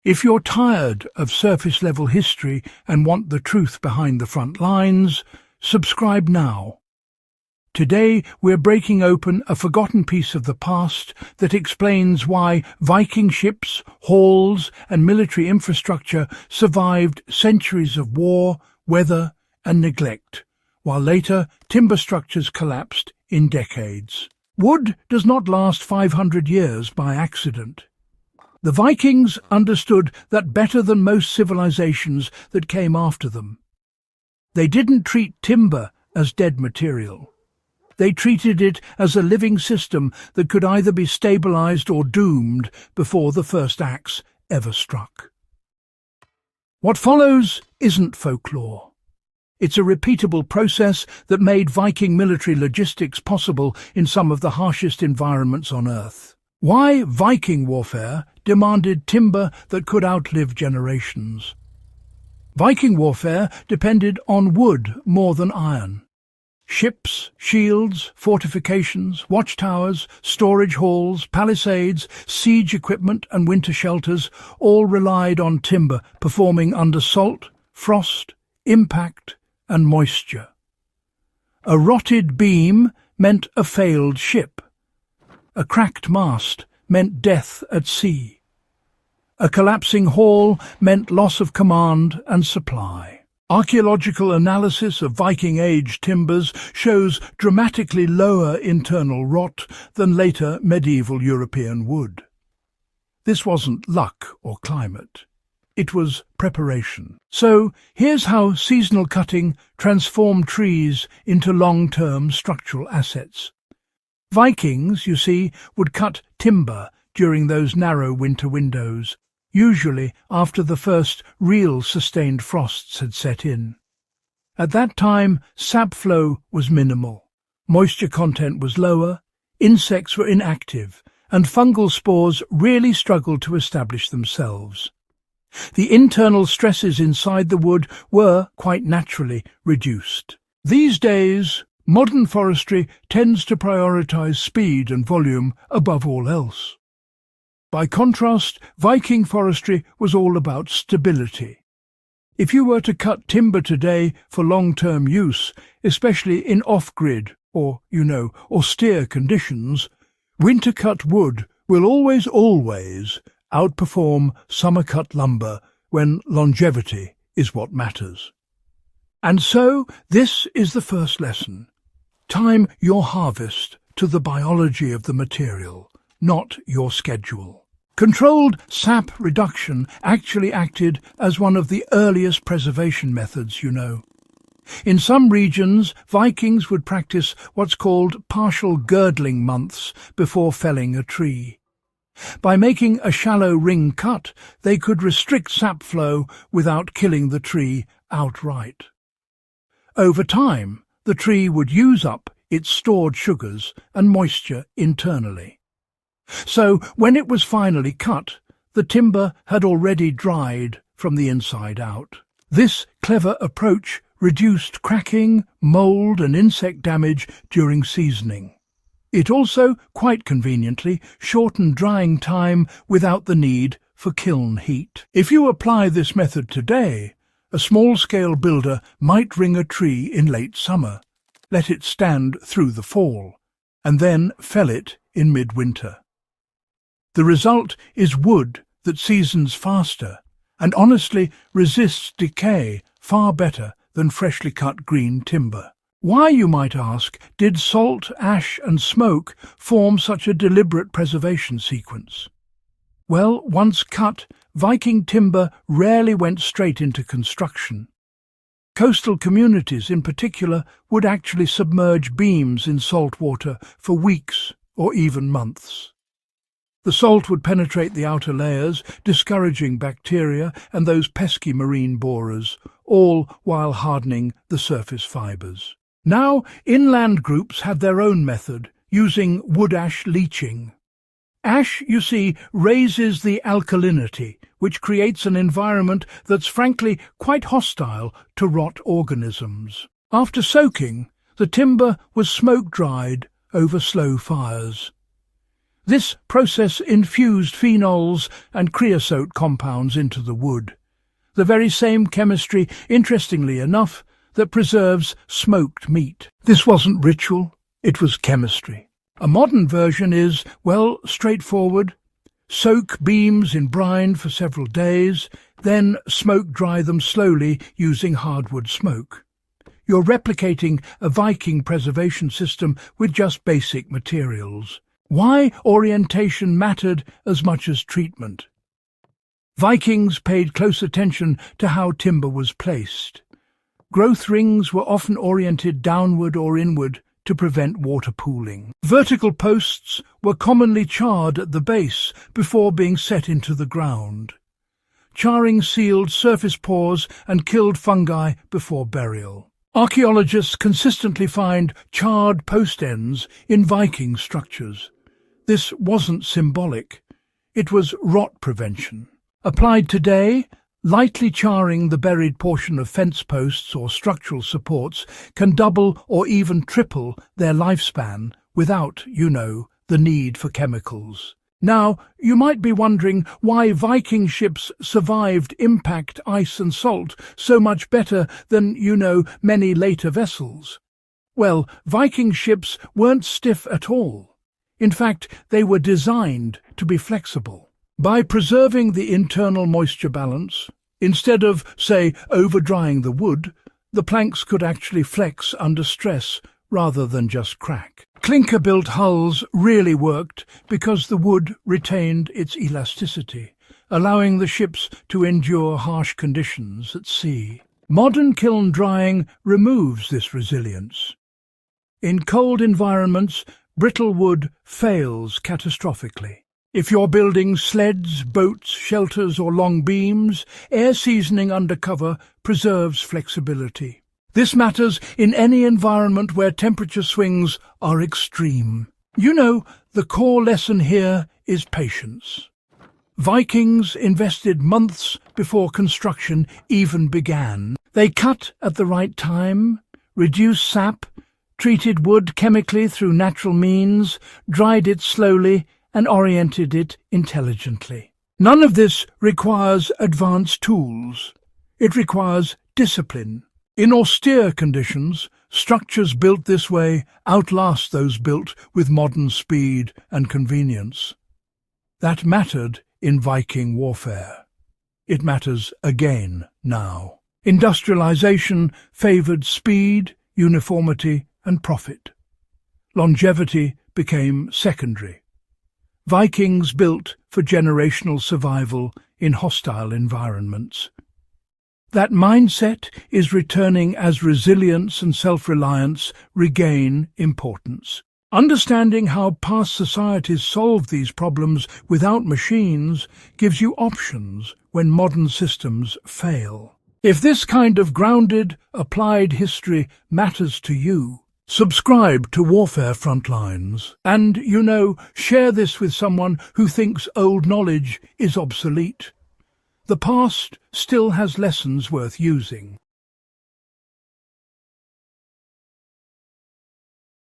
If you're tired of surface-level history and want the truth behind the front lines, subscribe now. Today we're breaking open a forgotten piece of the past that explains why Viking ships, halls and military infrastructure survived centuries of war, weather and neglect, while later timber structures collapsed in decades. Wood does not last 500 years by accident. The Vikings understood that better than most civilizations that came after them. They didn't treat timber as dead material. They treated it as a living system that could either be stabilized or doomed before the first axe ever struck. What follows isn't folklore. It's a repeatable process that made Viking military logistics possible in some of the harshest environments on Earth. Why Viking warfare demanded timber that could outlive generations. Viking warfare depended on wood more than iron. Ships, shields, fortifications, watchtowers, storage halls, palisades, siege equipment and winter shelters all relied on timber performing under salt, frost, impact and moisture. A rotted beam meant a failed ship. A cracked mast meant death at sea. A collapsing hall meant loss of command and supply. Archaeological analysis of Viking-age timbers shows dramatically lower internal rot than later medieval European wood. This wasn't luck or climate. It was preparation. So here's how seasonal cutting transformed trees into long-term structural assets. Vikings, you see, would cut timber during those narrow winter windows, usually after the first real sustained frosts had set in. At that time, sap flow was minimal, moisture content was lower, insects were inactive, and fungal spores really struggled to establish themselves. The internal stresses inside the wood were, quite naturally, reduced. These days, modern forestry tends to prioritize speed and volume above all else. By contrast, Viking forestry was all about stability. If you were to cut timber today for long-term use, especially in off-grid or, austere conditions, winter-cut wood will always outperform summer-cut lumber when longevity is what matters. And so, this is the first lesson. Time your harvest to the biology of the material, not your schedule. Controlled sap reduction actually acted as one of the earliest preservation methods, In some regions, Vikings would practice what's called partial girdling months before felling a tree. By making a shallow ring cut, they could restrict sap flow without killing the tree outright. Over time, the tree would use up its stored sugars and moisture internally. So, when it was finally cut, the timber had already dried from the inside out. This clever approach reduced cracking, mould and insect damage during seasoning. It also, quite conveniently, shortened drying time without the need for kiln heat. If you apply this method today, a small-scale builder might ring a tree in late summer, let it stand through the fall, and then fell it in midwinter. The result is wood that seasons faster and honestly resists decay far better than freshly cut green timber. Why, you might ask, did salt, ash and smoke form such a deliberate preservation sequence? Well, once cut, Viking timber rarely went straight into construction. Coastal communities in particular would actually submerge beams in salt water for weeks or even months. The salt would penetrate the outer layers, discouraging bacteria and those pesky marine borers, all while hardening the surface fibres. Now, inland groups had their own method, using wood ash leaching. Ash, you see, raises the alkalinity, which creates an environment that's frankly quite hostile to rot organisms. After soaking, the timber was smoke-dried over slow fires. This process infused phenols and creosote compounds into the wood. The very same chemistry, interestingly enough, that preserves smoked meat. This wasn't ritual, it was chemistry. A modern version is, well, straightforward. Soak beams in brine for several days, then smoke dry them slowly using hardwood smoke. You're replicating a Viking preservation system with just basic materials. Why orientation mattered as much as treatment. Vikings paid close attention to how timber was placed. Growth rings were often oriented downward or inward to prevent water pooling. Vertical posts were commonly charred at the base before being set into the ground. Charring sealed surface pores and killed fungi before burial. Archaeologists consistently find charred post ends in Viking structures. This wasn't symbolic. It was rot prevention. Applied today, lightly charring the buried portion of fence posts or structural supports can double or even triple their lifespan without, the need for chemicals. Now, you might be wondering why Viking ships survived impact, ice and salt so much better than, many later vessels. Well, Viking ships weren't stiff at all. In fact, they were designed to be flexible. By preserving the internal moisture balance, instead of, say, over-drying the wood, the planks could actually flex under stress rather than just crack. Clinker-built hulls really worked because the wood retained its elasticity, allowing the ships to endure harsh conditions at sea. Modern kiln drying removes this resilience. In cold environments, brittle wood fails catastrophically. If you're building sleds, boats, shelters or long beams, air seasoning under cover preserves flexibility. This matters in any environment where temperature swings are extreme. The core lesson here is patience. Vikings invested months before construction even began. They cut at the right time, reduced sap, treated wood chemically through natural means, dried it slowly, and oriented it intelligently. None of this requires advanced tools. It requires discipline. In austere conditions, structures built this way outlast those built with modern speed and convenience. That mattered in Viking warfare. It matters again now. Industrialization favored speed, uniformity, and profit. Longevity became secondary. Vikings built for generational survival in hostile environments. That mindset is returning as resilience and self-reliance regain importance. Understanding how past societies solved these problems without machines gives you options when modern systems fail. If this kind of grounded, applied history matters to you, subscribe to Warfare Frontlines and, share this with someone who thinks old knowledge is obsolete. The past still has lessons worth using.